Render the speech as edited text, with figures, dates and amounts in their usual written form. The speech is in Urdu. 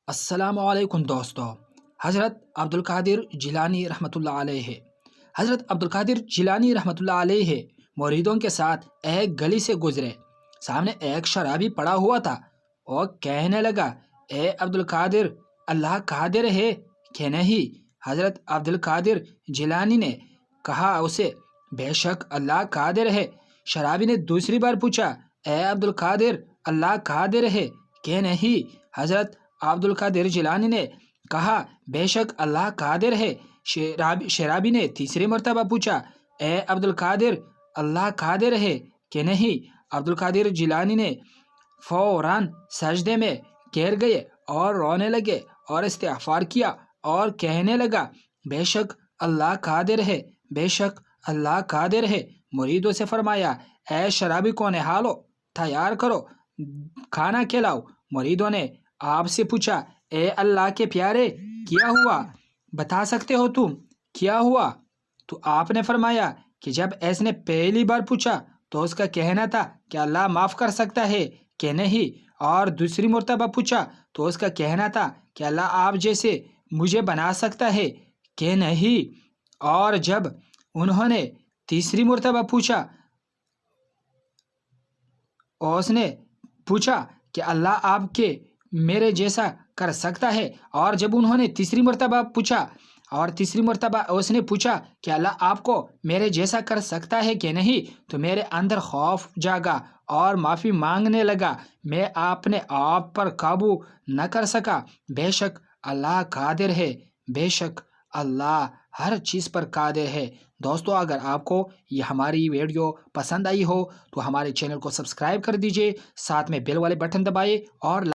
السلام علیکم دوستو۔ حضرت عبد القادر جیلانی رحمۃ اللہ علیہ حضرت عبد القادر جیلانی رحمۃ اللہ علیہ مریدوں کے ساتھ ایک گلی سے گزرے۔ سامنے ایک شرابی پڑا ہوا تھا۔ وہ کہنے لگا، اے عبد القادر، اللہ قادر ہے کہ نہیں؟ حضرت عبد القادر جیلانی نے کہا اسے، بے شک اللہ قادر ہے۔ شرابی نے دوسری بار پوچھا، اے عبد القادر، اللہ قادر ہے کہ نہیں؟ حضرت عبد القادر جیلانی نے کہا، بے شک اللہ قادر ہے۔ شرابی نے تیسری مرتبہ پوچھا، اے عبد القادر، اللہ قادر ہے کہ نہیں؟ عبد القادر جیلانی نے فوراً سجدے میں گر گئے اور رونے لگے اور استغفار کیا اور کہنے لگا، بے شک اللہ قادر ہے، بے شک اللہ قادر ہے۔ مریدوں سے فرمایا، اے شرابی کو نہالو، تیار کرو، کھانا کھلاؤ۔ مریدوں نے آپ سے پوچھا، اے اللہ کے پیارے، کیا ہوا؟ بتا سکتے ہو تم کیا ہوا؟ تو آپ نے فرمایا کہ جب اس نے پہلی بار پوچھا تو اس کا کہنا تھا کہ اللہ معاف کر سکتا ہے کہ نہیں، اور دوسری مرتبہ پوچھا تو اس کا کہنا تھا کہ اللہ آپ جیسے مجھے بنا سکتا ہے کہ نہیں، اور جب انہوں نے تیسری مرتبہ پوچھا اور اس نے پوچھا کہ اللہ آپ کے میرے جیسا کر سکتا ہے، اور جب انہوں نے تیسری مرتبہ پوچھا اور تیسری مرتبہ اس نے پوچھا کہ اللہ آپ کو میرے جیسا کر سکتا ہے کہ نہیں، تو میرے اندر خوف جاگا اور معافی مانگنے لگا۔ میں اپنے آپ پر قابو نہ کر سکا۔ بے شک اللہ قادر ہے، بے شک اللہ ہر چیز پر قادر ہے۔ دوستو، اگر آپ کو یہ ہماری ویڈیو پسند آئی ہو تو ہمارے چینل کو سبسکرائب کر دیجئے، ساتھ میں بیل والے بٹن دبائے اور